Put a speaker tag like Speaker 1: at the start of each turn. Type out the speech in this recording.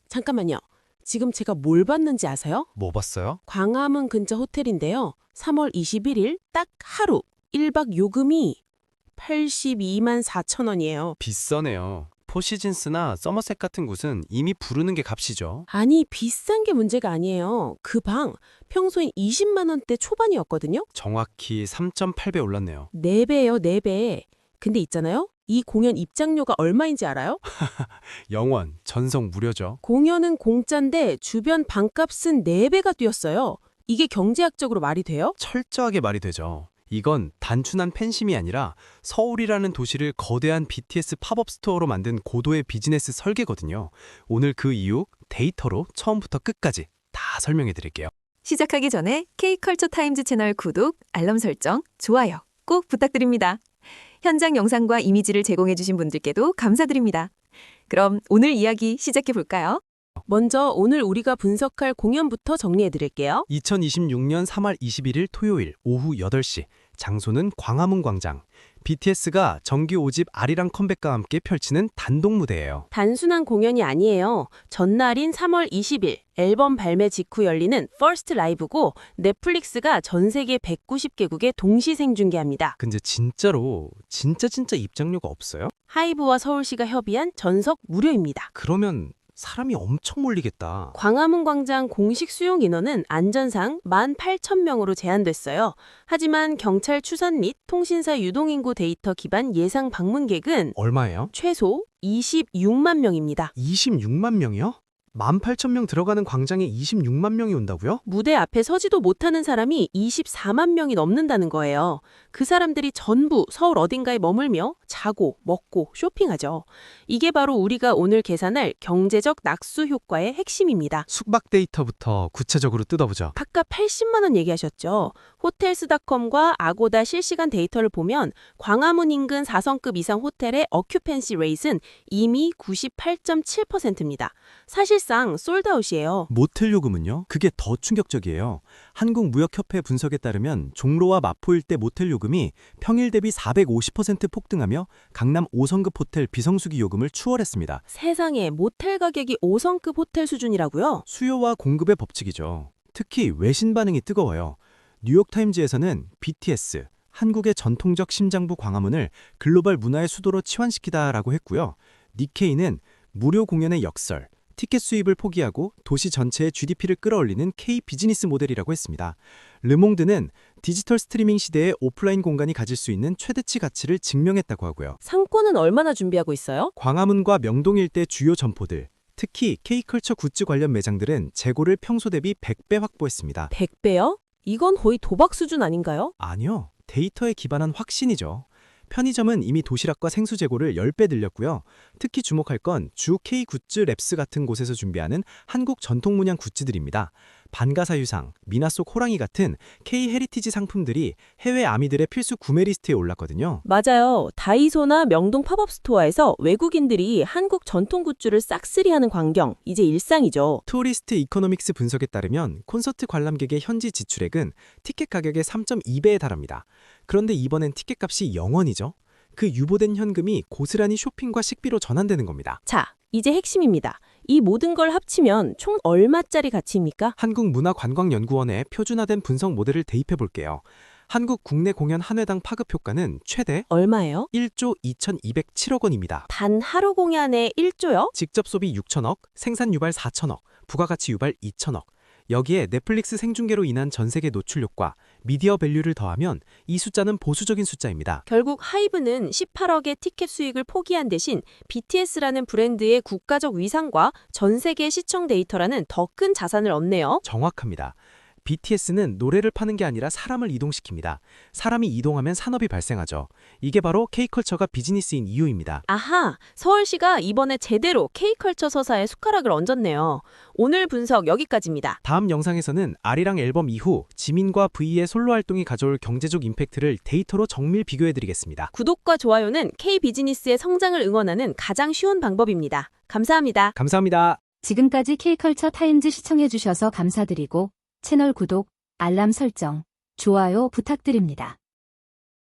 Speaker 1: 잠깐만요. 지금 제가 뭘 봤는지 아세요?
Speaker 2: 뭐 봤어요?
Speaker 1: 광화문 근처 호텔인데요. 3월 21일 딱 하루 1박 요금이 82만 4천 원이에요.
Speaker 2: 비싸네요. 포시즌스나 서머셋 같은 곳은 이미 부르는 게 값이죠.
Speaker 1: 아니, 비싼 게 문제가 아니에요. 그 방 평소엔 20만 원대 초반이었거든요.
Speaker 2: 정확히 3.8배 올랐네요.
Speaker 1: 4배예요, 4배. 근데 있잖아요. 이 공연 입장료가 얼마인지 알아요?
Speaker 2: 영원, 전석 무료죠.
Speaker 1: 공연은 공짜인데 주변 방값은 4배가 뛰었어요. 이게 경제학적으로 말이 돼요?
Speaker 2: 철저하게 말이 되죠. 이건 단순한 팬심이 아니라 서울이라는 도시를 거대한 BTS 팝업 스토어로 만든 고도의 비즈니스 설계거든요. 오늘 그 이유 데이터로 처음부터 끝까지 다 설명해 드릴게요.
Speaker 3: 시작하기 전에 K컬처 타임즈 채널 구독, 알람 설정, 좋아요 꼭 부탁드립니다. 현장 영상과 이미지를 제공해주신 분들께도 감사드립니다. 그럼 오늘 이야기 시작해볼까요?
Speaker 1: 먼저 오늘 우리가 분석할 공연부터 정리해드릴게요.
Speaker 2: 2026년 3월 21일 토요일 오후 8시, 장소는 광화문 광장. BTS가 정규 5집 아리랑 컴백과 함께 펼치는 단독 무대예요.
Speaker 1: 단순한 공연이 아니에요. 전날인 3월 20일 앨범 발매 직후 열리는 퍼스트 라이브고 넷플릭스가 전 세계 190개국에 동시 생중계합니다.
Speaker 2: 근데 진짜로 진짜 입장료가 없어요?
Speaker 1: 하이브와 서울시가 협의한 전석 무료입니다.
Speaker 2: 그러면 사람이 엄청 몰리겠다.
Speaker 1: 광화문 광장 공식 수용 인원은 안전상 18,000명으로 제한됐어요. 하지만 경찰 추산 및 통신사 유동인구 데이터 기반 예상 방문객은
Speaker 2: 얼마예요?
Speaker 1: 최소 26만 명입니다.
Speaker 2: 26만 명이요? 18,000명 들어가는 광장에 26만 명이 온다고요?
Speaker 1: 무대 앞에 서지도 못하는 사람이 24만 명이 넘는다는 거예요. 그 사람들이 전부 서울 어딘가에 머물며 자고, 먹고, 쇼핑하죠. 이게 바로 우리가 오늘 계산할 경제적 낙수 효과의 핵심입니다.
Speaker 2: 숙박 데이터부터 구체적으로 뜯어보죠.
Speaker 1: 아까 80만 원 얘기하셨죠. 호텔스닷컴과 아고다 실시간 데이터를 보면 광화문 인근 4성급 이상 호텔의 어큐펜시 레이트는 이미 98.7%입니다. 사실상 솔드아웃이에요.
Speaker 2: 모텔 요금은요? 그게 더 충격적이에요. 한국무역협회 분석에 따르면 종로와 마포 일대 모텔 요금이 평일 대비 450% 폭등하며 강남 5성급 호텔 비성수기 요금을 추월했습니다.
Speaker 1: 세상에, 모텔 가격이 5성급 호텔 수준이라고요?
Speaker 2: 수요와 공급의 법칙이죠. 특히 외신 반응이 뜨거워요. 뉴욕타임즈에서는 BTS, 한국의 전통적 심장부 광화문을 글로벌 문화의 수도로 치환시키다라고 했고요. 니케이는 무료 공연의 역설, 티켓 수입을 포기하고 도시 전체의 GDP를 끌어올리는 K 비즈니스 모델이라고 했습니다. 르몽드는 디지털 스트리밍 시대에 오프라인 공간이 가질 수 있는 최대치 가치를 증명했다고 하고요.
Speaker 1: 상권은 얼마나 준비하고 있어요?
Speaker 2: 광화문과 명동 일대 주요 점포들, 특히 K컬처 굿즈 관련 매장들은 재고를 평소 대비 100배 확보했습니다.
Speaker 1: 100배요? 이건 거의 도박 수준 아닌가요?
Speaker 2: 아니요. 데이터에 기반한 확신이죠. 편의점은 이미 도시락과 생수 재고를 10배 늘렸고요. 특히 주목할 건 주 K 굿즈 랩스 같은 곳에서 준비하는 한국 전통 문양 굿즈들입니다. 반가사유상, 미나 속 호랑이 같은 K 헤리티지 상품들이 해외 아미들의 필수 구매 리스트에 올랐거든요.
Speaker 1: 맞아요. 다이소나 명동 팝업 스토어에서 외국인들이 한국 전통 굿즈를 싹쓸이하는 광경, 이제 일상이죠.
Speaker 2: 투어리스트 이코노믹스 분석에 따르면 콘서트 관람객의 현지 지출액은 티켓 가격의 3.2배에 달합니다. 그런데 이번엔 티켓값이 0원이죠. 그 유보된 현금이 고스란히 쇼핑과 식비로 전환되는 겁니다.
Speaker 1: 자, 이제 핵심입니다. 이 모든 걸 합치면 총 얼마짜리 가치입니까?
Speaker 2: 한국문화관광연구원의 표준화된 분석 모델을 대입해 볼게요. 한국 국내 공연 한 회당 파급 효과는 최대
Speaker 1: 얼마예요?
Speaker 2: 1조 2,207억 원입니다.
Speaker 1: 단 하루 공연에 1조요?
Speaker 2: 직접 소비 6천억, 생산 유발 4천억, 부가가치 유발 2천억. 여기에 넷플릭스 생중계로 인한 전 세계 노출 효과, 미디어 밸류를 더하면 이 숫자는 보수적인 숫자입니다.
Speaker 1: 결국 하이브는 18억의 티켓 수익을 포기한 대신 BTS라는 브랜드의 국가적 위상과 전 세계 시청 데이터라는 더 큰 자산을 얻네요.
Speaker 2: 정확합니다. BTS는 노래를 파는 게 아니라 사람을 이동시킵니다. 사람이 이동하면 산업이 발생하죠. 이게 바로 K컬처가 비즈니스인 이유입니다.
Speaker 1: 아하, 서울시가 이번에 제대로 K컬처 서사에 숟가락을 얹었네요. 오늘 분석 여기까지입니다.
Speaker 2: 다음 영상에서는 아리랑 앨범 이후 지민과 V의 솔로 활동이 가져올 경제적 임팩트를 데이터로 정밀 비교해드리겠습니다.
Speaker 1: 구독과 좋아요는 K비즈니스의 성장을 응원하는 가장 쉬운 방법입니다. 감사합니다.
Speaker 2: 감사합니다.
Speaker 4: 지금까지 K컬처 타임즈 시청해주셔서 감사드리고 채널 구독, 알람 설정, 좋아요 부탁드립니다.